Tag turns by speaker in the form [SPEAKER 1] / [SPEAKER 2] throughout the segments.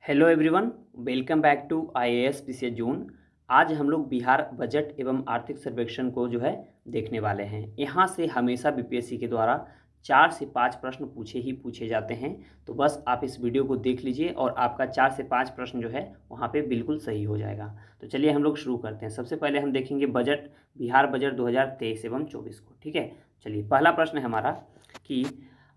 [SPEAKER 1] Hello everyone, welcome back to IAS PCS June. आज हम लोग बिहार बजट एवं आर्थिक सर्वेक्षण को जो है देखने वाले हैं। यहाँ से हमेशा बीपीएससी के द्वारा 4 से 5 प्रश्न पूछे जाते हैं। तो बस आप इस वीडियो को देख लीजिए और आपका 4 से 5 प्रश्न जो है वहाँ पे बिल्कुल सही हो जाएगा। तो चलिए हम लोग शुरू करते हैं। सबसे पहले हम देखेंगे बजट, बिहार बजट 2023 एवं 24 को। ठीक है, चलिए पहला प्रश्न है हमारा कि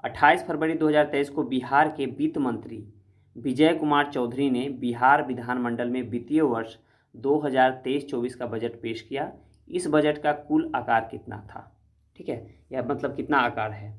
[SPEAKER 1] 28 फरवरी 2023 को बिहार के वित्त मंत्री विजय कुमार चौधरी ने बिहार विधानमंडल में वित्तीय वर्ष 2023-24 का बजट पेश किया। इस बजट का कुल आकार कितना था? ठीक है, यह मतलब कितना आकार है।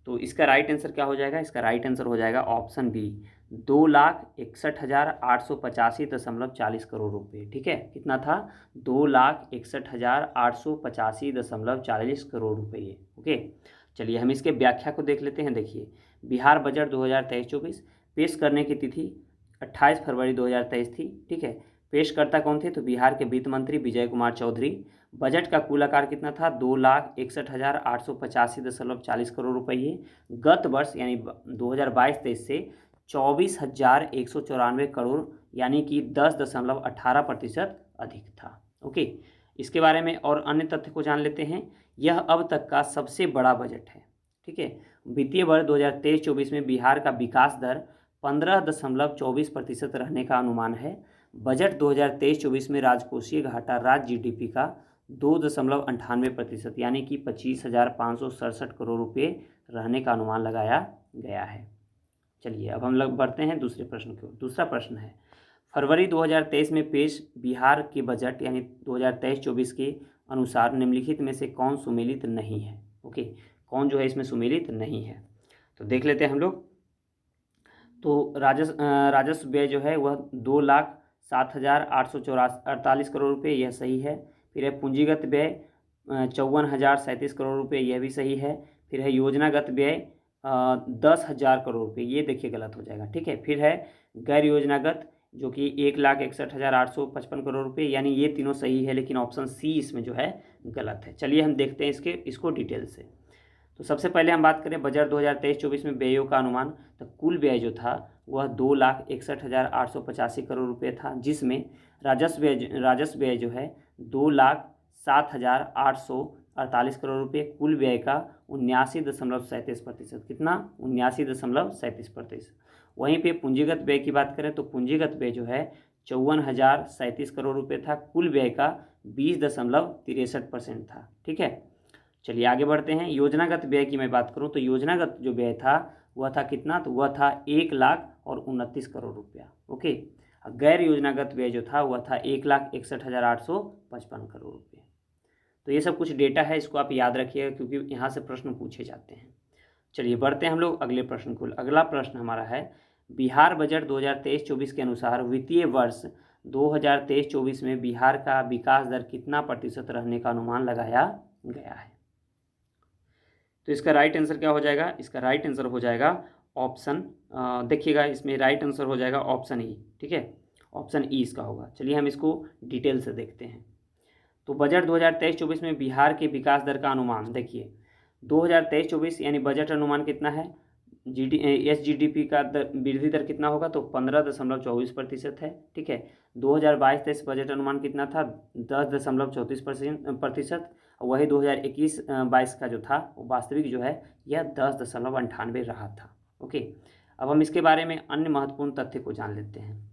[SPEAKER 1] तो इसका राइट आंसर क्या हो जाएगा? इसका राइट आंसर हो जाएगा ऑप्शन बी, 2,61,885.40 करोड़ रुपये। ठीक है, कितना था? 2,61,885.40 करोड़ रुपये। ओके, चलिए हम इसके व्याख्या को देख लेते हैं। देखिए, बिहार बजट 2023-24 पेश करने की तिथि 28 फरवरी 2023 थी। ठीक है, पेशकर्ता कौन थे? तो बिहार के वित्त मंत्री विजय कुमार चौधरी। बजट का कुल आकार कितना था? 2,61,885.40 करोड़ रुपये। गत वर्ष यानी 2022-23 से 24,194 करोड़ यानी कि 10.18% अधिक था। ओके, इसके बारे में और अन्य तथ्य को जान लेते हैं। यह अब तक का सबसे बड़ा बजट है। ठीक है, वित्तीय वर्ष 2023-24 में बिहार का विकास दर 15.24% रहने का अनुमान है। बजट 2023-24 में राजकोषीय घाटा राज्य जीडीपी का 2.98% यानी कि 25,567 करोड़ रुपये रहने का अनुमान लगाया गया है। चलिए अब हम लोग बढ़ते हैं दूसरे प्रश्न की ओर। दूसरा प्रश्न है, फरवरी 2023 में पेश बिहार के बजट यानी 2023-24 के अनुसार निम्नलिखित में से कौन सुमेलित नहीं है? ओके, कौन जो है इसमें सुमेलित नहीं है? तो देख लेते हैं हम लोग। तो राजस्व व्यय जो है वह 2,07,848 करोड़ रुपये, यह सही है। फिर है पूंजीगत व्यय 54,037 करोड़ रुपये, यह भी सही है। फिर है योजनागत व्यय 10,000 करोड़ रुपये, ये देखिए गलत हो जाएगा। ठीक है, फिर है गैर योजनागत जो कि 1,61,855 करोड़ रुपये, यानी ये तीनों सही है, लेकिन ऑप्शन सी इसमें जो है गलत है। चलिए हम देखते हैं इसको डिटेल से। तो सबसे पहले हम बात करें बजट 2023-24 में व्ययों का अनुमान। तो कुल व्यय जो था वह 2,61,885 करोड़ रुपये था, जिसमें राजस्व व्यय जो है 2,07,848 करोड़ रुपये। कुल व्यय का 79.37%। कितना? 79.37%। वहीं पे पूंजीगत व्यय की बात करें तो पूंजीगत व्यय जो है 54,037 करोड़ रुपये था। कुल व्यय का 20.63% था। ठीक है, चलिए आगे बढ़ते हैं। योजनागत व्यय की मैं बात करूं तो योजनागत जो व्यय था वह था कितना? तो वह था 1,29 करोड़ रुपया। ओके, गैर योजनागत व्यय जो था वह था 1,61,855 करोड़ रुपये। तो ये सब कुछ डेटा है, इसको आप याद रखिएगा क्योंकि यहाँ से प्रश्न पूछे जाते हैं। चलिए बढ़ते हैं हम लोग अगले प्रश्न को। अगला प्रश्न हमारा है, बिहार बजट 2023-24 के अनुसार वित्तीय वर्ष 2023-24 में बिहार का विकास दर कितना प्रतिशत रहने का अनुमान लगाया गया है? तो इसका राइट आंसर क्या हो जाएगा? इसका राइट आंसर हो जाएगा ऑप्शन, देखिएगा इसमें राइट आंसर हो जाएगा ऑप्शन ई। ठीक है, ऑप्शन ई इसका होगा। चलिए हम इसको डिटेल से देखते हैं। तो बजट 2023-24 में बिहार के विकास दर का अनुमान देखिए, 2023-24 यानी बजट अनुमान कितना है? SGDP का वृद्धि दर कितना होगा? तो 15.24% है। ठीक है, 2022-23 बजट अनुमान कितना था? 10.34%। वही 2021-22 का जो था वो वास्तविक जो है यह 10.98 रहा था। ओके, अब हम इसके बारे में अन्य महत्वपूर्ण तथ्य को जान लेते हैं।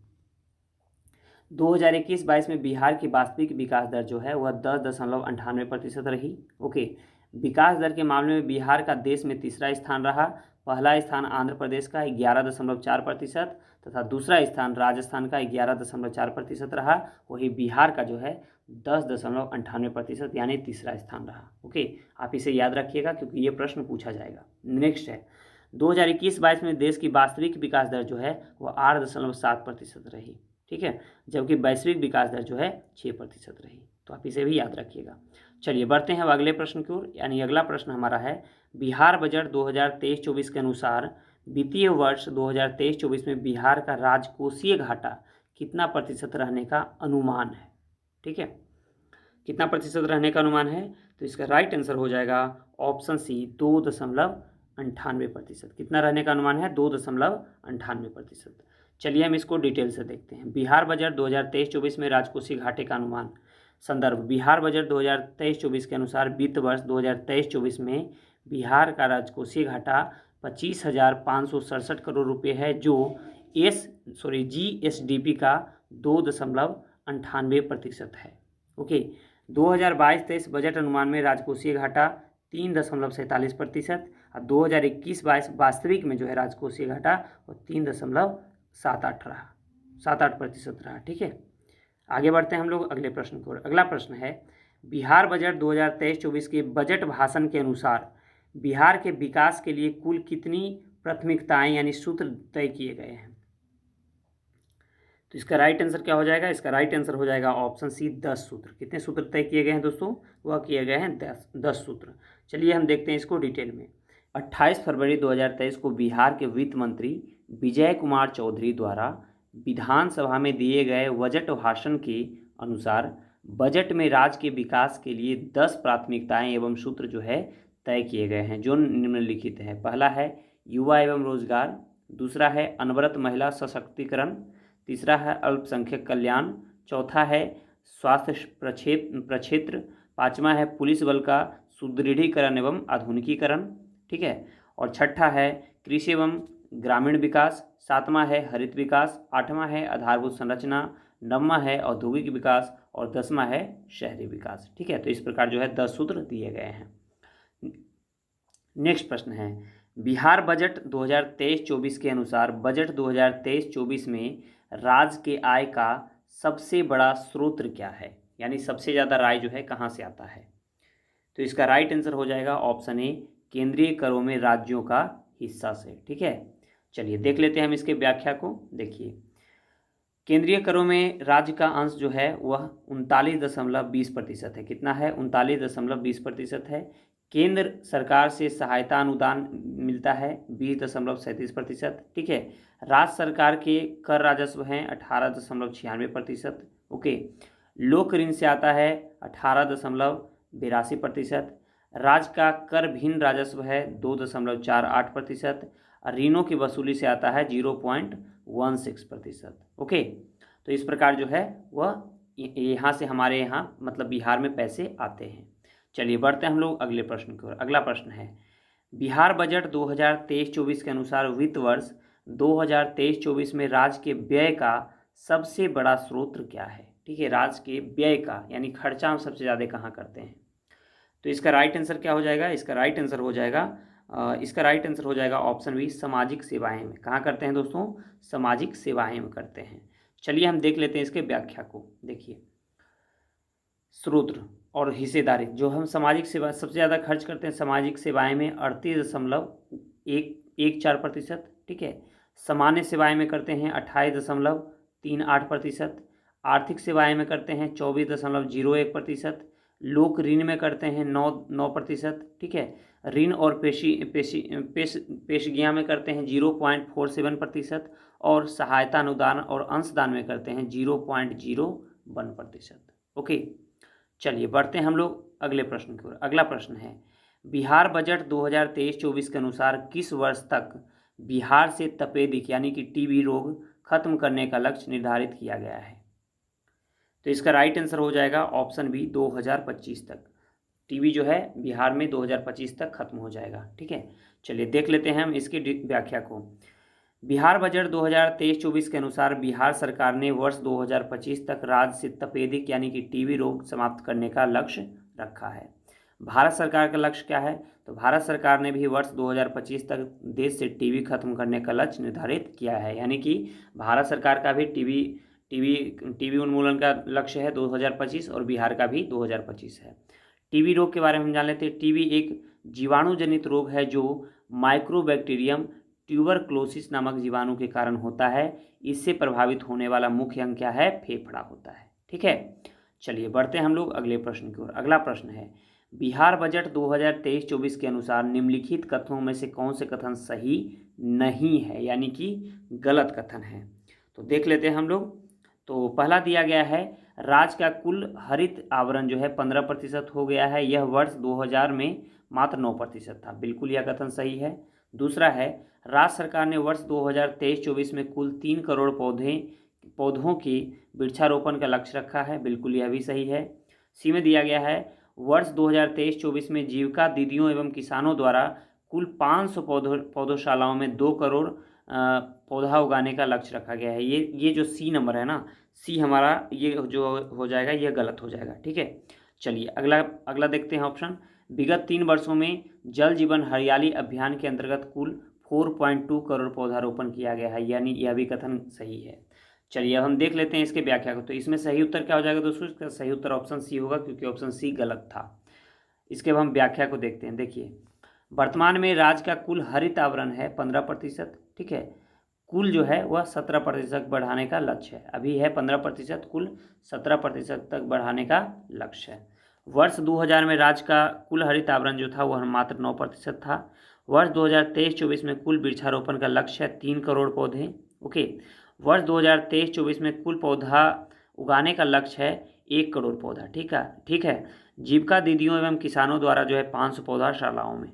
[SPEAKER 1] 2021-22 में बिहार की वास्तविक विकास दर जो है वह 10.98% रही। ओके, विकास दर के मामले में बिहार का देश में तीसरा स्थान रहा। पहला स्थान आंध्र प्रदेश का 11.4% तथा दूसरा स्थान राजस्थान का 11.4% रहा। वही बिहार का जो है 10.98% यानी तीसरा स्थान रहा। ओके, आप इसे याद रखिएगा क्योंकि ये प्रश्न पूछा जाएगा। नेक्स्ट है, 2021-22 में देश की वास्तविक विकास दर जो है वह 8.7% रही। ठीक है, जबकि वैश्विक विकास दर जो है 6% रही। तो आप इसे भी याद रखिएगा। चलिए बढ़ते हैं अब अगले प्रश्न की ओर। यानी अगला प्रश्न हमारा है, बिहार बजट 2023-24 के अनुसार वित्तीय वर्ष 2023-24 में बिहार का राजकोषीय घाटा कितना प्रतिशत रहने का अनुमान है? ठीक है, कितना प्रतिशत रहने का अनुमान है? तो इसका राइट आंसर हो जाएगा ऑप्शन सी, 2.98%। कितना रहने का अनुमान है? 2.98%। चलिए हम इसको डिटेल से देखते हैं। बिहार बजट 2023-24 में राजकोषीय घाटे का अनुमान। संदर्भ बिहार बजट 2023-24 के अनुसार वित्त वर्ष 2023-24 में बिहार का राजकोषीय घाटा 25,567 करोड़ रुपये है, जो GSDP का 2.98% है। ओके, 2022-23 बजट अनुमान में राजकोषीय घाटा 3.47% और 2021-22 वास्तविक में जो है राजकोषीय घाटा वो 3.78% रहा। ठीक है, आगे बढ़ते हैं हम लोग अगले प्रश्न को। अगला प्रश्न है, बिहार बजट 2023-24 के बजट भाषण के अनुसार बिहार के विकास के लिए कुल कितनी प्राथमिकताएं यानी सूत्र तय किए गए हैं? तो इसका राइट आंसर क्या हो जाएगा? इसका राइट आंसर हो जाएगा ऑप्शन सी 10 सूत्र। कितने सूत्र तय किए गए हैं दोस्तों? वह किए गए हैं 10 सूत्र। चलिए हम देखते हैं इसको डिटेल में। 28 फरवरी 2023 को बिहार के वित्त मंत्री विजय कुमार चौधरी द्वारा विधानसभा में दिए गए बजट भाषण के अनुसार बजट में राज्य के विकास के लिए 10 प्राथमिकताएं एवं सूत्र जो है तय किए गए हैं, जो निम्नलिखित है। पहला है युवा एवं रोजगार, दूसरा है अनवरत महिला सशक्तिकरण, तीसरा है अल्पसंख्यक कल्याण, चौथा है स्वास्थ्य प्रक्षेत्र, पांचवा है पुलिस बल का सुदृढ़ीकरण एवं आधुनिकीकरण, ठीक है, और छठा है कृषि एवं ग्रामीण विकास, सातवां है हरित विकास, आठवां है आधारभूत संरचना, नौवां है औद्योगिक विकास और 10वां है शहरी विकास। ठीक है, तो इस प्रकार जो है 10 सूत्र दिए गए हैं। नेक्स्ट प्रश्न है, बिहार बजट 2023-24 के अनुसार बजट 2023-24 में राज्य के आय का सबसे बड़ा स्रोत क्या है, यानी सबसे ज़्यादा राय जो है कहाँ से आता है? तो इसका राइट आंसर हो जाएगा ऑप्शन ए, केंद्रीय करों में राज्यों का हिस्सा से। ठीक है, चलिए देख लेते हैं हम इसके व्याख्या को। देखिए, केंद्रीय करों में राज्य का अंश जो है वह 39.20% है। कितना है? 39.20% है। केंद्र सरकार से सहायता अनुदान मिलता है 20.37%। ठीक है, राज्य सरकार के कर राजस्व हैं 18.96%। ओके, लोक ऋण से आता है 18.82%। राज्य का कर भिन्न राजस्व है 2.48%। ऋणों की वसूली से आता है 0.16%। ओके, तो इस प्रकार जो है वह यहाँ से हमारे यहाँ मतलब बिहार में पैसे आते हैं। चलिए बढ़ते हैं हम लोग अगले प्रश्न की ओर। अगला प्रश्न है, बिहार बजट 2023-24 के अनुसार वित्त वर्ष 2023-24 में राज्य के व्यय का सबसे बड़ा स्रोत क्या है? ठीक है, राज्य के व्यय का यानी खर्चा हम सबसे ज़्यादा कहाँ करते हैं? तो इसका राइट आंसर क्या हो जाएगा? इसका राइट आंसर हो जाएगा ऑप्शन बी, सामाजिक सेवाएं में। कहाँ करते हैं दोस्तों? सामाजिक सेवाएं में करते हैं। चलिए हम देख लेते हैं इसके व्याख्या को। देखिए, स्रोत और हिस्सेदारी, जो हम सामाजिक सेवा सबसे ज़्यादा खर्च करते हैं सामाजिक सेवाएं में 38.14%। ठीक है, सामान्य सेवाएं में करते हैं 28.38%, आर्थिक सेवाएं में करते हैं 24.01%, लोक ऋण में करते हैं 9%। ठीक है, ऋण और पेशगियाँ में करते हैं 0.47% और सहायता अनुदान और अंशदान में करते हैं 0.01%। ओके, चलिए बढ़ते हैं हम लोग अगले प्रश्न की ओर। अगला प्रश्न है, बिहार बजट 2023-24 के अनुसार किस वर्ष तक बिहार से तपेदिक यानी कि टीबी रोग खत्म करने का लक्ष्य निर्धारित किया गया है? तो इसका राइट आंसर हो जाएगा ऑप्शन बी, 2025 तक। टीबी जो है बिहार में 2025 तक खत्म हो जाएगा। ठीक है, चलिए देख लेते हैं हम इसकी व्याख्या को। बिहार बजट 2023-24 के अनुसार बिहार सरकार ने वर्ष 2025 तक राज्य से तपेदिक यानी कि टीबी रोग समाप्त करने का लक्ष्य रखा है। भारत सरकार का लक्ष्य क्या है? तो भारत सरकार ने भी वर्ष 2025 तक देश से टीबी खत्म करने का लक्ष्य निर्धारित किया है, यानी कि भारत सरकार का भी टीबी उन्मूलन का लक्ष्य है 2025 और बिहार का भी 2025 है। टीबी रोग के बारे में हम जान लेते हैं। टीबी एक जीवाणु जनित रोग है जो माइक्रोबैक्टीरियम ट्यूबरक्लोसिस नामक जीवाणु के कारण होता है। इससे प्रभावित होने वाला मुख्य अंग क्या है? फेफड़ा होता है। ठीक है, चलिए बढ़ते हैं हम लोग अगले प्रश्न की ओर। अगला प्रश्न है, बिहार बजट 2023-24 के अनुसार निम्नलिखित कथनों में से कौन से कथन सही नहीं है यानी कि गलत कथन है? तो देख लेते हैं हम लोग। तो पहला दिया गया है, राज्य का कुल हरित आवरण जो है 15% हो गया है, यह वर्ष 2000 में मात्र 9% था। बिल्कुल यह कथन सही है। दूसरा है राज्य सरकार ने वर्ष 2023-24 में कुल 3 करोड़ पौधों की वृक्षारोपण का लक्ष्य रखा है, बिल्कुल यह भी सही है। सी में दिया गया है वर्ष 2023-24 में जीविका दीदियों एवं किसानों द्वारा कुल 500 पौधोशालाओं में 2 करोड़ पौधा उगाने का लक्ष्य रखा गया है। ये जो सी नंबर है ना, सी हमारा ये जो हो जाएगा यह गलत हो जाएगा। ठीक है, चलिए अगला देखते हैं ऑप्शन। विगत 3 वर्षों में जल जीवन हरियाली अभियान के अंतर्गत कुल 4.2 करोड़ पौधारोपण किया गया है, यानी यह भी कथन सही है। चलिए अब हम देख लेते हैं इसके व्याख्या को। तो इसमें सही उत्तर क्या हो जाएगा दोस्तों? इसका सही उत्तर ऑप्शन सी होगा, क्योंकि ऑप्शन सी गलत था। इसके अब हम व्याख्या को देखते हैं। देखिए, वर्तमान में राज्य का कुल हरित आवरण है 15%। ठीक है, कुल जो है वह 17% बढ़ाने का लक्ष्य है। अभी है 15%, कुल 17% तक बढ़ाने का लक्ष्य है। वर्ष 2000 में राज्य का कुल हरित आवरण जो था वह मात्र 9% था। वर्ष 2023-24 में कुल वृक्षारोपण का लक्ष्य है 3 करोड़ पौधे। ओके, वर्ष 2023-24 में कुल पौधा उगाने का लक्ष्य है 1 करोड़ पौधा। ठीक है। जीविका दीदियों एवं किसानों द्वारा जो है 500 पौधाशालाओं में।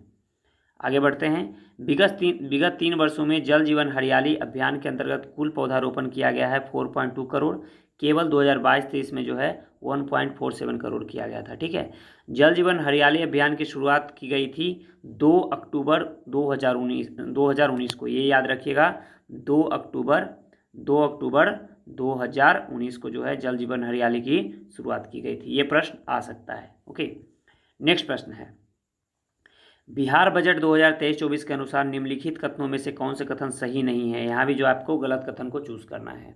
[SPEAKER 1] आगे बढ़ते हैं। विगत 3 वर्षों में जल जीवन हरियाली अभियान के अंतर्गत कुल पौधारोपण किया गया है 4.2 करोड़। केवल 2022-23 में जो है 1.47 करोड़ किया गया था। ठीक है, जल जीवन हरियाली अभियान की शुरुआत की गई थी 2 अक्टूबर 2019 को। ये याद रखिएगा, 2 अक्टूबर 2019 को जो है जल जीवन हरियाली की शुरुआत की गई थी। ये प्रश्न आ सकता है। ओके, नेक्स्ट प्रश्न है, बिहार बजट 2023-24 के अनुसार निम्नलिखित कथनों में से कौन से कथन सही नहीं है? यहाँ भी जो आपको गलत कथन को चूज करना है।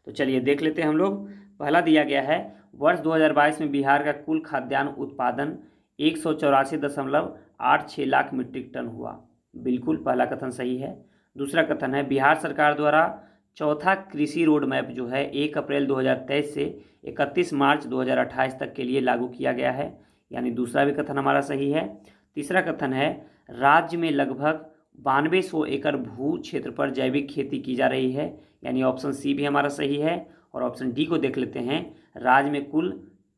[SPEAKER 1] तो चलिए देख लेते हैं हम लोग। पहला दिया गया है वर्ष 2022 में बिहार का कुल खाद्यान्न उत्पादन 184.86 लाख मीट्रिक टन हुआ। बिल्कुल पहला कथन सही है। दूसरा कथन है बिहार सरकार द्वारा चौथा कृषि रोड मैप जो है 1 अप्रैल 2023 से 31 मार्च 2028 तक के लिए लागू किया गया है, यानी दूसरा भी कथन हमारा सही है। तीसरा कथन है राज्य में लगभग 9200 एकड़ भू क्षेत्र पर जैविक खेती की जा रही है, यानी ऑप्शन सी भी हमारा सही है। और ऑप्शन डी को देख लेते हैं, राज्य में कुल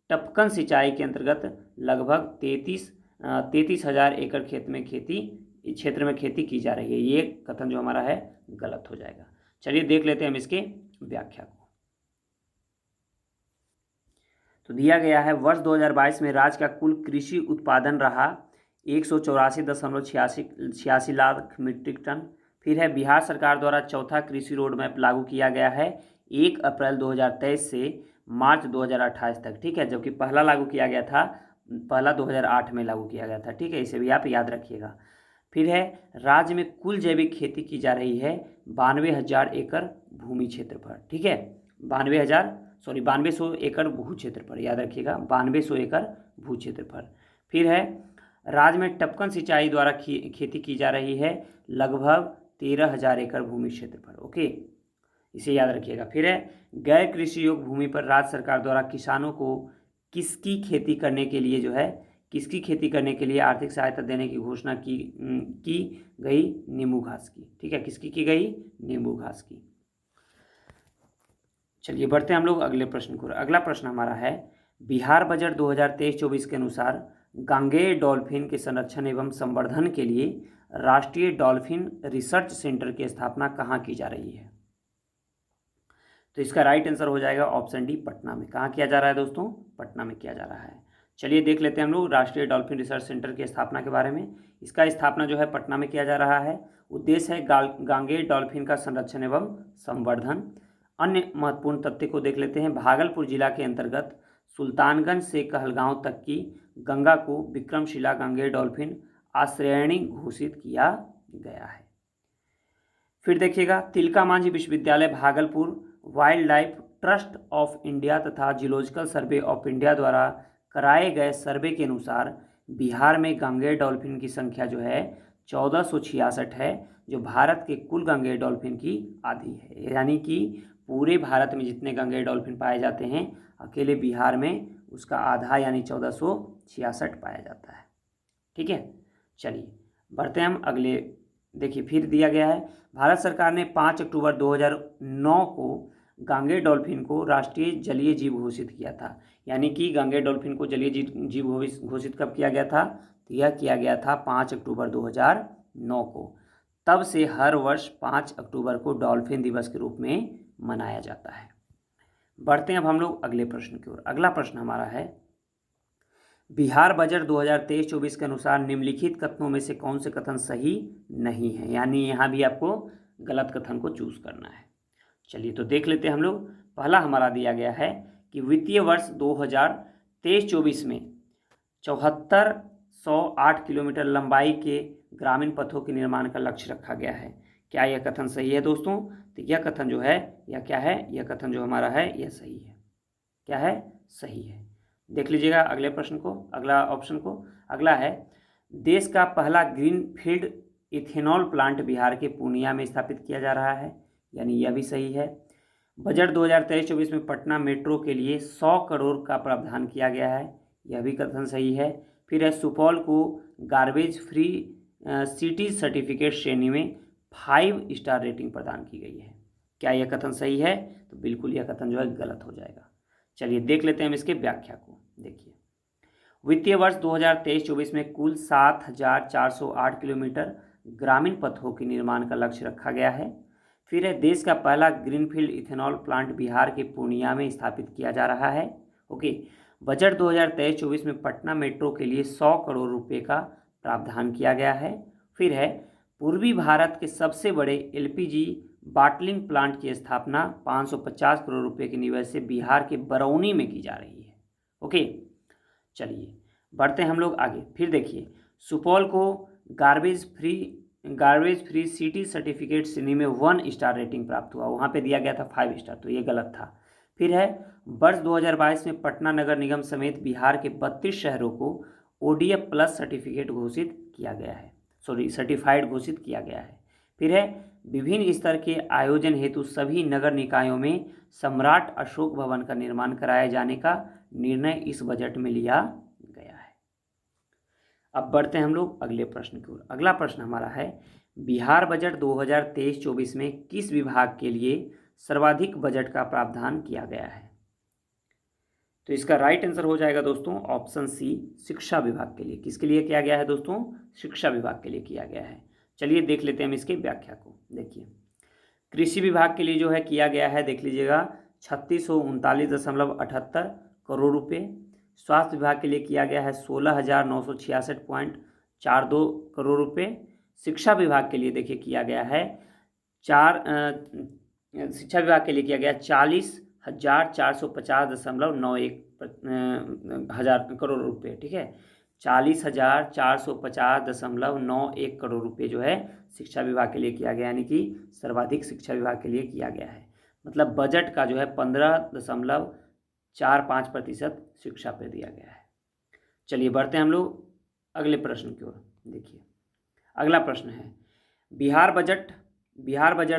[SPEAKER 1] टपकन सिंचाई के अंतर्गत लगभग 33,000 एकड़ क्षेत्र में खेती की जा रही है। ये कथन जो हमारा है गलत हो जाएगा। चलिए देख लेते हैं हम इसके व्याख्या को। तो दिया गया है वर्ष 2022 में राज्य का कुल कृषि उत्पादन रहा 184.86 लाख मीट्रिक टन। फिर है बिहार सरकार द्वारा चौथा कृषि रोड मैप लागू किया गया है 1 अप्रैल 2023 से मार्च 2028 तक। ठीक है, जबकि पहला लागू किया गया था, पहला 2008 में लागू किया गया था। ठीक है, इसे भी आप याद रखिएगा। फिर है राज्य में कुल जैविक खेती की जा रही है 92,000 एकड़ भूमि क्षेत्र पर। ठीक है, 9200 एकड़ भू क्षेत्र पर, याद रखिएगा 9200 एकड़ भू क्षेत्र पर। फिर है राज्य में टपकन सिंचाई द्वारा खेती की जा रही है लगभग 13,000 एकड़ भूमि क्षेत्र पर। ओके, इसे याद रखिएगा। फिर है गैर कृषि योग्य भूमि पर राज्य सरकार द्वारा किसानों को किसकी खेती करने के लिए आर्थिक सहायता देने की घोषणा की गई? नींबू घास की। ठीक है, किसकी की गई? नींबू घास की। चलिए बढ़ते हैं हम लोग अगले प्रश्न को। अगला प्रश्न हमारा है बिहार बजट 2023-24 के अनुसार गांगेय डॉल्फिन के संरक्षण एवं संवर्धन के लिए राष्ट्रीय डॉल्फिन रिसर्च सेंटर की स्थापना कहाँ की जा रही है? तो इसका राइट आंसर हो जाएगा ऑप्शन डी, पटना में। कहाँ किया जा रहा है दोस्तों? पटना में किया जा रहा है। चलिए देख लेते हैं हम लोग राष्ट्रीय डॉल्फिन रिसर्च सेंटर की स्थापना के बारे में। इसका स्थापना जो है पटना में किया जा रहा है। उद्देश्य है गांगेय डॉल्फिन का संरक्षण एवं संवर्धन। अन्य महत्वपूर्ण तथ्य को देख लेते हैं। भागलपुर जिला के अंतर्गत सुल्तानगंज से कहलगांव तक की गंगा को विक्रमशिला गांगेय डॉल्फिन आश्रयणी घोषित किया गया है। फिर देखिएगा तिलका मांझी विश्वविद्यालय Bhagalpur, wild life trust of India तथा जियोलॉजिकल सर्वे ऑफ इंडिया द्वारा कराए गए सर्वे के अनुसार बिहार में गांगेय डॉल्फिन की संख्या जो है 1466 है, जो भारत के कुल गांगेय डॉल्फिन की आधी है। यानी कि पूरे भारत में जितने गांगेय डॉल्फिन पाए जाते हैं, अकेले बिहार में उसका आधा यानी 1466 पाया जाता है। ठीक है, चलिए बढ़ते हैं हम अगले। देखिए फिर दिया गया है भारत सरकार ने 5 अक्टूबर 2009 को गांगेय डॉल्फिन को राष्ट्रीय जलीय जीव घोषित किया था। यानी कि गांगेय डॉल्फिन को जलीय जीव घोषित कब किया गया था? तो यह किया गया था 5 अक्टूबर 2009 को। तब से हर वर्ष 5 अक्टूबर को डॉल्फिन दिवस के रूप में मनाया जाता है। बढ़ते हैं अब हम लोग अगले प्रश्न की ओर। अगला प्रश्न हमारा है, बिहार बजट 2023-24 के अनुसार निम्नलिखित कथनों में से कौन से कथन सही नहीं है, यानी यहाँ भी आपको गलत कथन को चूज करना है। चलिए तो देख लेते हैं हम लोग। पहला हमारा दिया गया है कि वित्तीय वर्ष 2023-24 में 7408 किलोमीटर लंबाई के ग्रामीण पथों के निर्माण का लक्ष्य रखा गया है। क्या यह कथन सही है दोस्तों? तो यह कथन जो है, यह क्या है, यह कथन जो हमारा है यह सही है। क्या है? सही है। देख लीजिएगा अगले प्रश्न को, अगला ऑप्शन को। अगला है, देश का पहला ग्रीनफील्ड इथेनॉल प्लांट बिहार के पूर्णिया में स्थापित किया जा रहा है, यानी यह भी सही है। बजट 2023-24 में पटना मेट्रो के लिए 100 करोड़ का प्रावधान किया गया है, यह भी कथन सही है। फिर है, सुपौल को गार्बेज फ्री सिटी सर्टिफिकेट श्रेणी में 5 स्टार रेटिंग प्रदान की गई है। क्या यह कथन सही है? तो बिल्कुल यह कथन जो है गलत हो जाएगा। चलिए देख लेते हैं हम इसके व्याख्या को। देखिए, वित्तीय वर्ष 2023-24 में कुल 7408 किलोमीटर ग्रामीण पथों के निर्माण का लक्ष्य रखा गया है। फिर है, देश का पहला ग्रीनफील्ड इथेनॉल प्लांट बिहार के पूर्णिया में स्थापित किया जा रहा है। ओके, बजट 2023-24 में पटना मेट्रो के लिए 100 करोड़ रुपए का प्रावधान किया गया है। फिर है, पूर्वी भारत के सबसे बड़े एलपीजी बाटलिंग प्लांट की स्थापना 550 करोड़ रुपए के निवेश से बिहार के बरौनी में की जा रही है। ओके, चलिए बढ़ते हैं हम लोग आगे। फिर देखिए, सुपौल को गार्बेज फ्री सिटी सर्टिफिकेट श्रेणी में 1 स्टार रेटिंग प्राप्त हुआ, वहाँ पे दिया गया था 5 स्टार, तो ये गलत था। फिर है, वर्ष 2022 में पटना नगर निगम समेत बिहार के 32 शहरों को ओडीएफ प्लस सर्टिफिकेट घोषित किया गया है, सर्टिफाइड घोषित किया गया है। फिर है, विभिन्न स्तर के आयोजन हेतु सभी नगर निकायों में सम्राट अशोक भवन का निर्माण कराए जाने का निर्णय इस बजट में लिया गया है। अब बढ़ते हैं हम लोग अगले प्रश्न की ओर। अगला प्रश्न हमारा है, बिहार बजट 2023-24 में किस विभाग के लिए सर्वाधिक बजट का प्रावधान किया गया है? तो इसका राइट आंसर हो जाएगा दोस्तों ऑप्शन सी, शिक्षा विभाग के लिए। किसके लिए किया गया है दोस्तों? शिक्षा विभाग के लिए किया गया है। चलिए देख लेते हैं हम इसके व्याख्या को। देखिए, कृषि विभाग के लिए जो है किया गया है, देख लीजिएगा 3639.78 करोड़ रुपए। स्वास्थ्य विभाग के लिए किया गया है 16,966.42 करोड़ रुपए। शिक्षा विभाग के लिए देखिए किया गया है शिक्षा विभाग के लिए किया गया 40,450.91 हजार करोड़ रुपए। ठीक है, 40,450.91 करोड़ रुपए जो है शिक्षा विभाग के लिए किया गया, यानी कि सर्वाधिक शिक्षा विभाग के लिए किया गया है। मतलब बजट का जो है 15.45% शिक्षा पे दिया गया है। चलिए बढ़ते हैं हम लोग अगले प्रश्न की ओर। देखिए, अगला प्रश्न है, बिहार बजट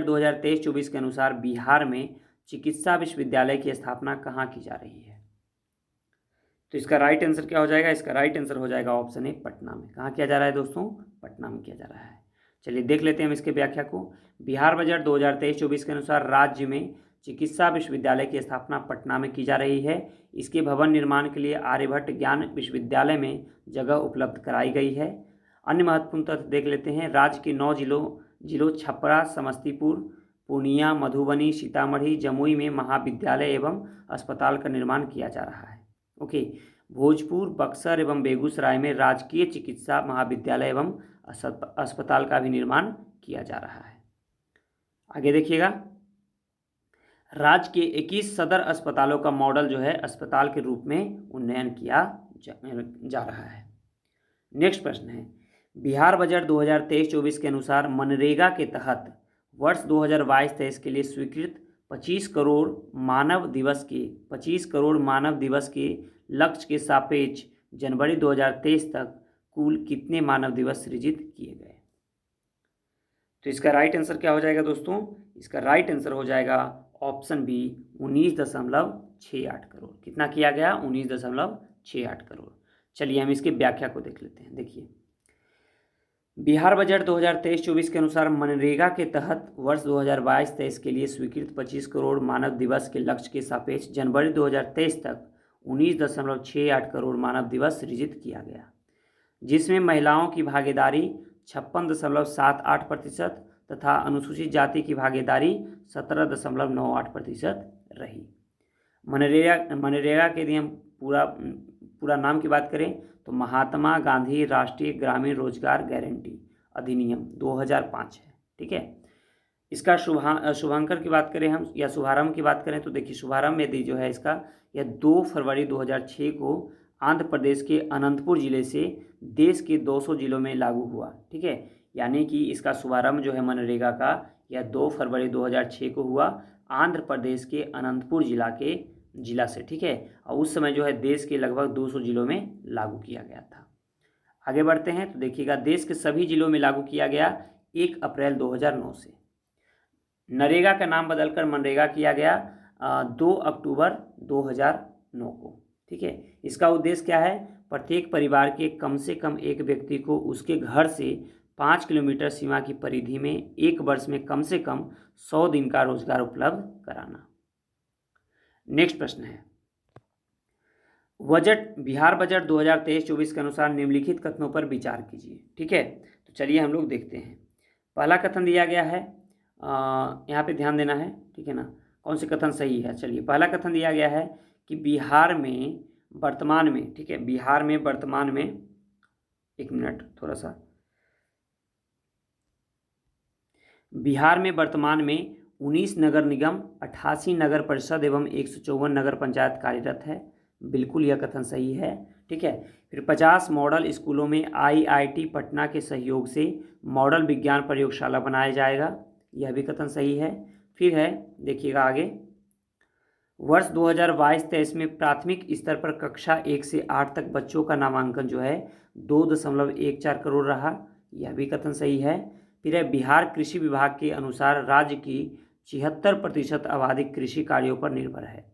[SPEAKER 1] 2023-24 के अनुसार बिहार में चिकित्सा विश्वविद्यालय की स्थापना कहाँ की जा रही है? तो इसका राइट आंसर क्या हो जाएगा? इसका राइट आंसर हो जाएगा ऑप्शन ए, पटना में। कहाँ किया जा रहा है दोस्तों? पटना में किया जा रहा है। चलिए देख लेते हैं हम इसके व्याख्या को। बिहार बजट 2023-24 के अनुसार राज्य में चिकित्सा विश्वविद्यालय की स्थापना पटना में की जा रही है। इसके भवन निर्माण के लिए आर्यभट्ट ज्ञान विश्वविद्यालय में जगह उपलब्ध कराई गई है। अन्य महत्वपूर्ण तथ्य देख लेते हैं। राज्य के 9 जिलों छपरा, समस्तीपुर, पूर्णिया, मधुबनी, सीतामढ़ी, जमुई में महाविद्यालय एवं अस्पताल का निर्माण किया जा रहा है। ओके, भोजपुर, बक्सर एवं बेगूसराय में राजकीय चिकित्सा महाविद्यालय एवं अस्पताल का भी निर्माण किया जा रहा है। आगे देखिएगा, राज्य के 21 सदर अस्पतालों का मॉडल जो है अस्पताल के रूप में उन्नयन किया जा रहा है। नेक्स्ट प्रश्न है, बिहार बजट 2023-24 के अनुसार मनरेगा के तहत वर्ष 2022-23 के लिए स्वीकृत 25 करोड़ मानव दिवस के लक्ष्य के सापेक्ष जनवरी 2023 तक कुल कितने मानव दिवस सृजित किए गए? तो इसका राइट आंसर क्या हो जाएगा दोस्तों? इसका राइट आंसर हो जाएगा ऑप्शन बी, 19.68 करोड़। कितना किया गया? 19.68 करोड़। चलिए हम इसकी व्याख्या को देख लेते हैं। देखिए, बिहार बजट 2023-24 के अनुसार मनरेगा के तहत वर्ष 2022-23 के लिए स्वीकृत 25 करोड़ मानव दिवस के लक्ष्य के सापेक्ष जनवरी 2023 तक 19.68 करोड़ मानव दिवस सृजित किया गया, जिसमें महिलाओं की भागीदारी 56.78% तथा अनुसूचित जाति की भागीदारी 17.98% रही। मनरेगा के यदि हम पूरा नाम की बात करें तो महात्मा गांधी राष्ट्रीय ग्रामीण रोजगार गारंटी अधिनियम 2005 है। ठीक है, इसका शुभांकर की बात करें हम या शुभारंभ की बात करें तो देखिए शुभारंभ यदि जो है इसका यह 2 फरवरी 2006 को आंध्र प्रदेश के अनंतपुर जिले से देश के 200 जिलों में लागू हुआ। ठीक है, यानी कि इसका शुभारंभ जो है मनरेगा का यह 2 फरवरी 2006 को हुआ आंध्र प्रदेश के अनंतपुर जिला से। ठीक है, और उस समय जो है देश के लगभग 200 जिलों में लागू किया गया था। आगे बढ़ते हैं तो देखिएगा देश के सभी जिलों में लागू किया गया 1 अप्रैल 2009 से। नरेगा का नाम बदलकर मनरेगा किया गया 2 अक्टूबर 2009 को। ठीक है, इसका उद्देश्य क्या है? प्रत्येक परिवार के कम से कम एक व्यक्ति को उसके घर से 5 किलोमीटर सीमा की परिधि में 1 वर्ष में कम से कम 100 दिन का रोजगार उपलब्ध कराना। नेक्स्ट प्रश्न है बिहार बजट 2023-24 के अनुसार निम्नलिखित कथनों पर विचार कीजिए। ठीक है, तो चलिए हम लोग देखते हैं। पहला कथन दिया गया है, यहाँ पे ध्यान देना है। ठीक है ना, कौन से कथन सही है? चलिए, पहला कथन दिया गया है कि बिहार में वर्तमान में, ठीक है, बिहार में वर्तमान में, एक मिनट थोड़ा सा, बिहार में वर्तमान में 19 नगर निगम, 88 नगर परिषद एवं 154 नगर पंचायत कार्यरत है। बिल्कुल यह कथन सही है। ठीक है, फिर 50 मॉडल स्कूलों में IIT पटना के सहयोग से मॉडल विज्ञान प्रयोगशाला बनाया जाएगा। यह भी कथन सही है। फिर है, देखिएगा आगे, वर्ष 2022-23 में प्राथमिक स्तर पर कक्षा 1 से 8 तक बच्चों का नामांकन जो है 2.14 करोड़ रहा। यह भी कथन सही है। फिर है, बिहार कृषि विभाग के अनुसार राज्य की 76% आबादी कृषि कार्यों पर निर्भर है।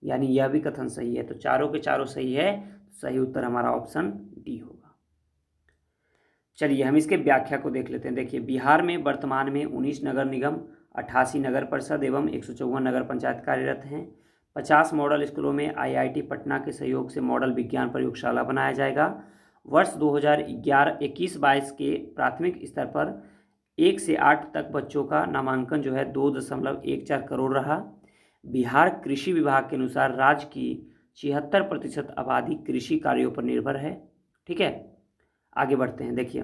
[SPEAKER 1] यानी यह भी कथन सही है। तो चारों के चारों सही है। सही उत्तर हमारा ऑप्शन डी होगा। चलिए हम इसके व्याख्या को देख लेते हैं। देखिए, बिहार में वर्तमान में 19 नगर निगम, 88 नगर परिषद एवं 154 नगर पंचायत कार्यरत हैं। 50 मॉडल स्कूलों में IIT पटना के सहयोग से मॉडल विज्ञान प्रयोगशाला बनाया जाएगा। वर्ष 2021-22 के प्राथमिक स्तर पर 1 से 8 तक बच्चों का नामांकन जो है 2.14 करोड़ रहा। बिहार कृषि विभाग के अनुसार राज्य की 76% आबादी कृषि कार्यों पर निर्भर है। ठीक है, आगे बढ़ते हैं। देखिए,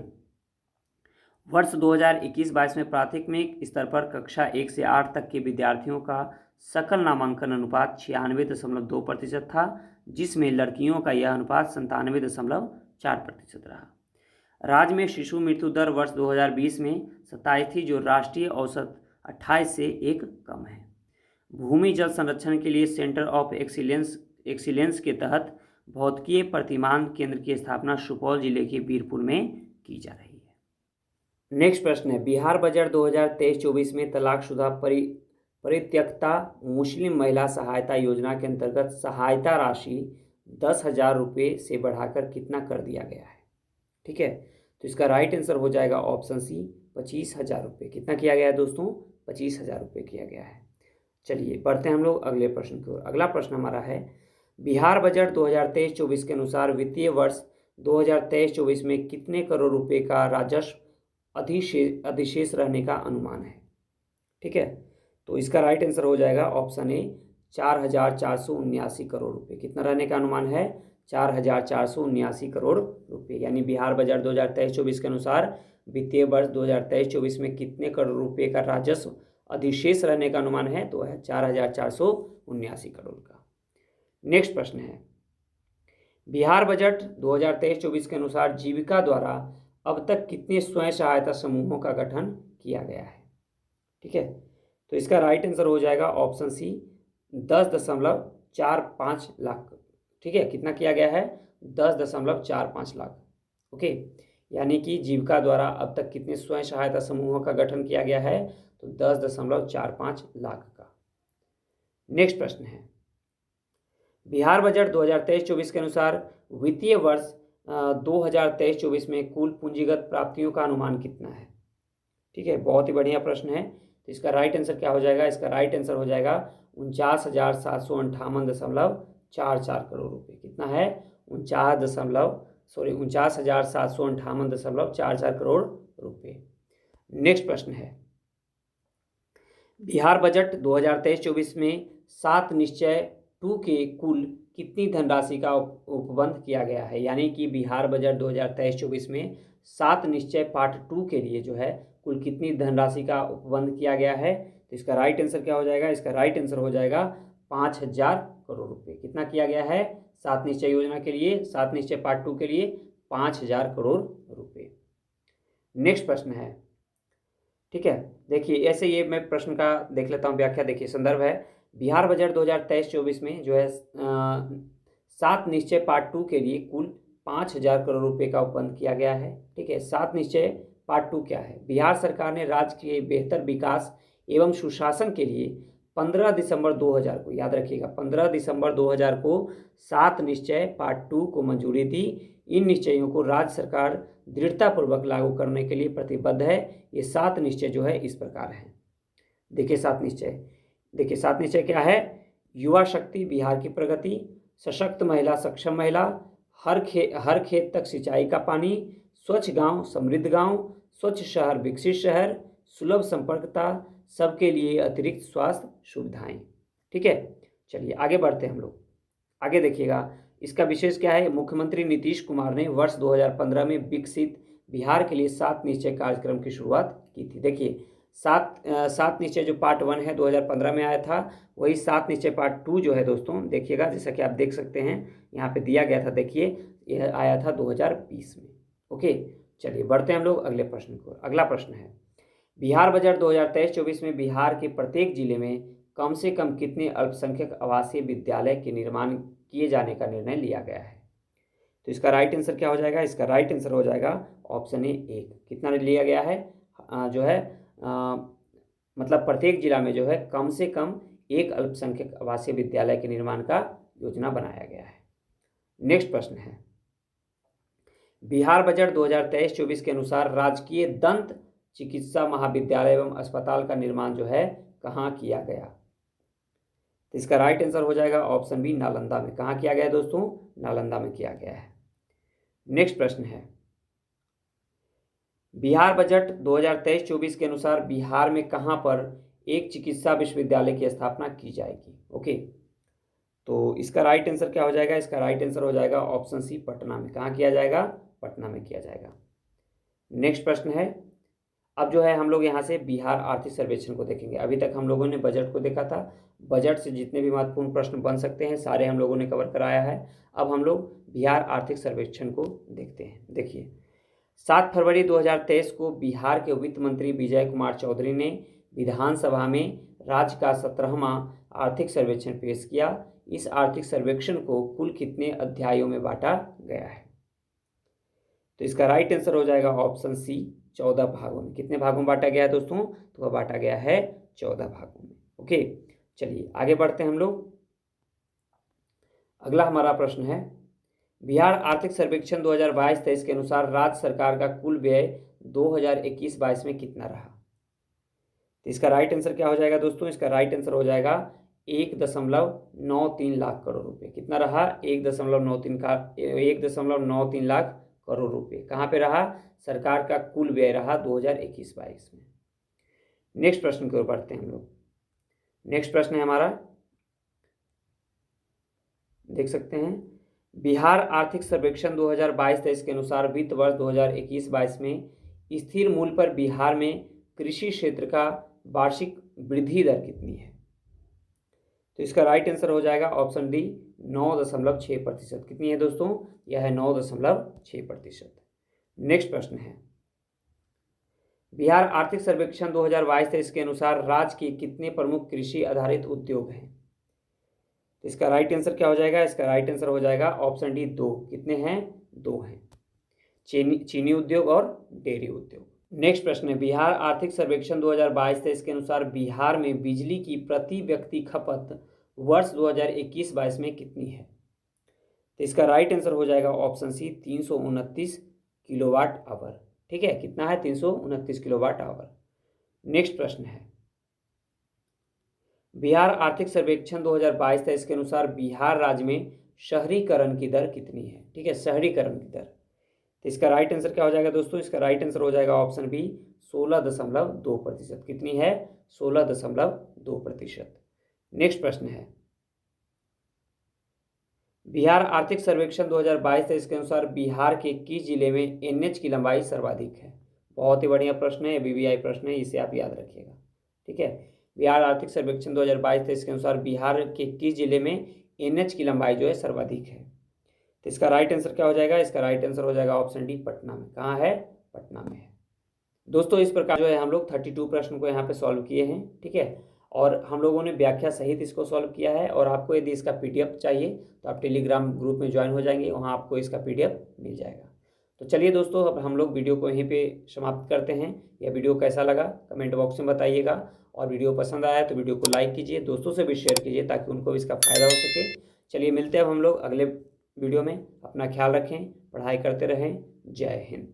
[SPEAKER 1] वर्ष 2021-22 में प्राथमिक स्तर पर कक्षा 1 से 8 तक के विद्यार्थियों का सकल नामांकन अनुपात 96.2% था, जिसमें लड़कियों का यह अनुपात 97.4% रहा। राज्य में शिशु मृत्यु दर वर्ष 2020 में 27 थी, जो राष्ट्रीय औसत 28 से 1 कम है। भूमि जल संरक्षण के लिए सेंटर ऑफ एक्सीलेंस के तहत भौतिकीय प्रतिमान केंद्र की स्थापना सुपौल जिले के बीरपुर में की जा रही है। नेक्स्ट प्रश्न है, बिहार बजट 2023-24 में तलाकशुदा परित्यक्ता मुस्लिम महिला सहायता योजना के अंतर्गत सहायता राशि 10,000 रुपये से बढ़ाकर कितना कर दिया गया है? ठीक है, तो इसका राइट आंसर हो जाएगा ऑप्शन सी, 25,000 रुपये। कितना किया गया है दोस्तों? 25,000 रुपये किया गया है। चलिए बढ़ते हैं हम लोग अगले प्रश्न की ओर। अगला प्रश्न हमारा है, बिहार बजट 2023-24 के अनुसार वित्तीय वर्ष 2023-24 में कितने करोड़ रुपए का राजस्व अधिशेष रहने का अनुमान है? ठीक है, तो इसका राइट आंसर हो जाएगा ऑप्शन ए, 4,479 करोड़ रुपए। कितना रहने का अनुमान है? 4,479 करोड़ रुपए। यानी बिहार बजट 2023-24 के अनुसार वित्तीय वर्ष 2023-24 में कितने करोड़ रुपए का राजस्व अधिशेष रहने का अनुमान है? तो है 4,479 करोड़ का। नेक्स्ट प्रश्न है, बिहार बजट 2023-24 के अनुसार जीविका द्वारा अब तक कितने स्वयं सहायता समूहों का गठन किया गया है? ठीक है, तो इसका राइट आंसर हो जाएगा ऑप्शन सी, 10.45 लाख। ठीक है, कितना किया गया है? 10.45 लाख। ओके, यानी कि जीविका द्वारा अब तक कितने स्वयं सहायता समूहों का गठन किया गया है? तो 10.45 लाख का। नेक्स्ट प्रश्न है, बिहार बजट 2023-24 के अनुसार वित्तीय वर्ष 2023-24 में कुल पूंजीगत प्राप्तियों का अनुमान कितना है? ठीक है, बहुत ही बढ़िया प्रश्न है। तो इसका राइट आंसर क्या हो जाएगा? इसका राइट आंसर हो जाएगा 49,758.44 करोड़ रुपए। कितना है? 49,758.44 करोड़ रुपये। नेक्स्ट प्रश्न है, बिहार बजट 2023-24 में 7 निश्चय 2 के कुल कितनी धनराशि का उपबंध किया गया है? यानी कि बिहार बजट 2023-24 में 7 निश्चय पार्ट 2 के लिए जो है कुल कितनी धनराशि का उपबंध किया गया है? तो इसका राइट आंसर क्या हो जाएगा? इसका राइट आंसर हो जाएगा 5,000 करोड़ रुपये। कितना किया गया है 7 निश्चय योजना के लिए, 7 निश्चय पार्ट 2 के लिए? 5,000 करोड़ रुपये। नेक्स्ट प्रश्न है, ठीक है, देखिए ऐसे ये मैं प्रश्न का देख लेता हूँ व्याख्या। देखिए संदर्भ है, बिहार बजट 2023-24 में जो है 7 निश्चय पार्ट 2 के लिए कुल 5,000 करोड़ रुपए का उपबंध किया गया है। ठीक है, 7 निश्चय पार्ट 2 क्या है? बिहार सरकार ने राज्य के बेहतर विकास एवं सुशासन के लिए 15 दिसंबर 2000 को, याद रखिएगा 15 दिसंबर 2000 को 7 निश्चय पार्ट 2 को मंजूरी दी। इन निश्चयों को राज्य सरकार दृढ़तापूर्वक लागू करने के लिए प्रतिबद्ध है। ये 7 निश्चय जो है इस प्रकार हैं। देखिए 7 निश्चय, देखिए 7 निश्चय क्या है? युवा शक्ति बिहार की प्रगति, सशक्त महिला सक्षम महिला, हर खेत तक सिंचाई का पानी, स्वच्छ गांव समृद्ध गांव, स्वच्छ शहर विकसित शहर, सुलभ संपर्कता, सबके लिए अतिरिक्त स्वास्थ्य सुविधाएं। ठीक है, चलिए आगे बढ़ते हैं हम लोग। आगे देखिएगा, इसका विशेष क्या है? मुख्यमंत्री नीतीश कुमार ने वर्ष 2015 में विकसित बिहार के लिए 7 निश्चय कार्यक्रम की शुरुआत की थी। देखिए 7 निश्चय जो पार्ट 1 है 2015 में आया था, वही 7 निश्चय पार्ट 2 जो है दोस्तों, देखिएगा जैसा कि आप देख सकते हैं यहाँ पे दिया गया था। देखिए यह आया था 2020 में। ओके, चलिए बढ़ते हैं हम लोग अगले प्रश्न को। अगला प्रश्न है, बिहार बजट 2023-24 में बिहार के प्रत्येक जिले में कम से कम कितने अल्पसंख्यक आवासीय विद्यालय के निर्माण किए जाने का निर्णय लिया गया है? तो इसका राइट आंसर क्या हो जाएगा? इसका राइट आंसर हो जाएगा ऑप्शन ए 1। कितना लिया गया है? जो है मतलब प्रत्येक जिला में जो है कम से कम एक अल्पसंख्यक आवासीय विद्यालय के निर्माण का योजना बनाया गया है। नेक्स्ट प्रश्न है, बिहार बजट 2023-24 के अनुसार राजकीय दंत चिकित्सा महाविद्यालय एवं अस्पताल का निर्माण जो है कहाँ किया गया? तो इसका राइट आंसर हो जाएगा ऑप्शन बी नालंदा में। कहाँ किया गया है दोस्तों? नालंदा में किया गया है। नेक्स्ट प्रश्न है, बिहार बजट 2023-24 के अनुसार बिहार में कहाँ पर एक चिकित्सा विश्वविद्यालय की स्थापना की जाएगी? ओके, तो इसका राइट आंसर क्या हो जाएगा? इसका राइट आंसर हो जाएगा ऑप्शन सी पटना में। कहाँ किया जाएगा? पटना में किया जाएगा। नेक्स्ट प्रश्न है, अब जो है हम लोग यहाँ से बिहार आर्थिक सर्वेक्षण को देखेंगे। अभी तक हम लोगों ने बजट को देखा था, बजट से जितने भी महत्वपूर्ण प्रश्न बन सकते हैं सारे हम लोगों ने कवर कराया है। अब हम लोग बिहार आर्थिक सर्वेक्षण को देखते हैं। देखिए 7 फरवरी 2023 को बिहार के वित्त मंत्री विजय कुमार चौधरी ने विधानसभा में राज्य का 17वां आर्थिक सर्वेक्षण पेश किया। इस आर्थिक सर्वेक्षण को कुल कितने अध्यायों में बांटा गया है? तो इसका राइट आंसर हो जाएगा ऑप्शन सी 14 भागों में। कितने भागों में बांटा गया है दोस्तों? तो वह बांटा गया है 14 भागों में। ओके, चलिए आगे बढ़ते हैं हम लोग। अगला हमारा प्रश्न है, बिहार आर्थिक सर्वेक्षण 2022-23 के अनुसार राज्य सरकार का कुल व्यय 2021-22 में कितना रहा? तो इसका राइट आंसर क्या हो जाएगा दोस्तों? इसका राइट आंसर हो जाएगा 1.93 लाख करोड़ रुपए। कितना रहा? 1.93 लाख करोड़ रुपए। कहाँ पे रहा? सरकार का कुल व्यय रहा 2021-22 में। नेक्स्ट प्रश्न की ओर बढ़ते हैं हम लोग। नेक्स्ट प्रश्न है हमारा, देख सकते हैं, बिहार आर्थिक सर्वेक्षण 2022-23 के अनुसार वित्त वर्ष 2021-22 में स्थिर मूल्य पर बिहार में कृषि क्षेत्र का वार्षिक वृद्धि दर कितनी है? तो इसका राइट आंसर हो जाएगा ऑप्शन डी 9.6%। कितनी है दोस्तों? यह है 9.6%। नेक्स्ट प्रश्न है, बिहार आर्थिक सर्वेक्षण 2022-23 के अनुसार राज्य के कितने प्रमुख कृषि आधारित उद्योग हैं? तो इसका राइट आंसर क्या हो जाएगा? इसका राइट आंसर हो जाएगा ऑप्शन डी 2। कितने हैं? 2 हैं, चीनी उद्योग और डेयरी उद्योग। नेक्स्ट प्रश्न है, बिहार आर्थिक सर्वेक्षण 2022-23 के अनुसार बिहार में बिजली की प्रति व्यक्ति खपत वर्ष 2021-22 में कितनी है? तो इसका राइट आंसर हो जाएगा ऑप्शन सी 329 किलोवाट आवर। ठीक है, कितना है? 329 किलोवाट आवर। नेक्स्ट प्रश्न है, बिहार आर्थिक सर्वेक्षण 2022-23 के अनुसार बिहार राज्य में शहरीकरण की दर कितनी है? ठीक है, शहरीकरण की दर तो इसका राइट आंसर क्या हो जाएगा दोस्तों? इसका राइट आंसर हो जाएगा ऑप्शन बी 16.2%। कितनी है? 16.2%। नेक्स्ट प्रश्न है, बिहार आर्थिक सर्वेक्षण 2022-23 के अनुसार बिहार के किस जिले में एनएच की लंबाई सर्वाधिक है? बहुत ही बढ़िया प्रश्न है, बीबीआई प्रश्न है, इसे आप याद रखिएगा। ठीक है, बिहार आर्थिक सर्वेक्षण 2022-23 के अनुसार बिहार के किस जिले में एनएच की लंबाई जो है सर्वाधिक है? तो इसका राइट आंसर क्या हो जाएगा? इसका राइट आंसर हो जाएगा ऑप्शन डी पटना में। कहाँ है? पटना में है। दोस्तों इस प्रकार जो है हम लोग 32 प्रश्न को यहाँ पे सॉल्व किए हैं। ठीक है, और हम लोगों ने व्याख्या सहित इसको सॉल्व किया है। और आपको यदि इसका पीडीएफ चाहिए तो आप टेलीग्राम ग्रुप में ज्वाइन हो जाएंगे, वहाँ आपको इसका पीडीएफ मिल जाएगा। तो चलिए दोस्तों, अब हम लोग वीडियो को यहीं पे समाप्त करते हैं। यह वीडियो कैसा लगा कमेंट बॉक्स में बताइएगा, और वीडियो पसंद आया तो वीडियो को लाइक कीजिए, दोस्तों से भी शेयर कीजिए ताकि उनको भी इसका फ़ायदा हो सके। चलिए मिलते हैं अब हम लोग अगले वीडियो में। अपना ख्याल रखें, पढ़ाई करते रहें। जय हिंद।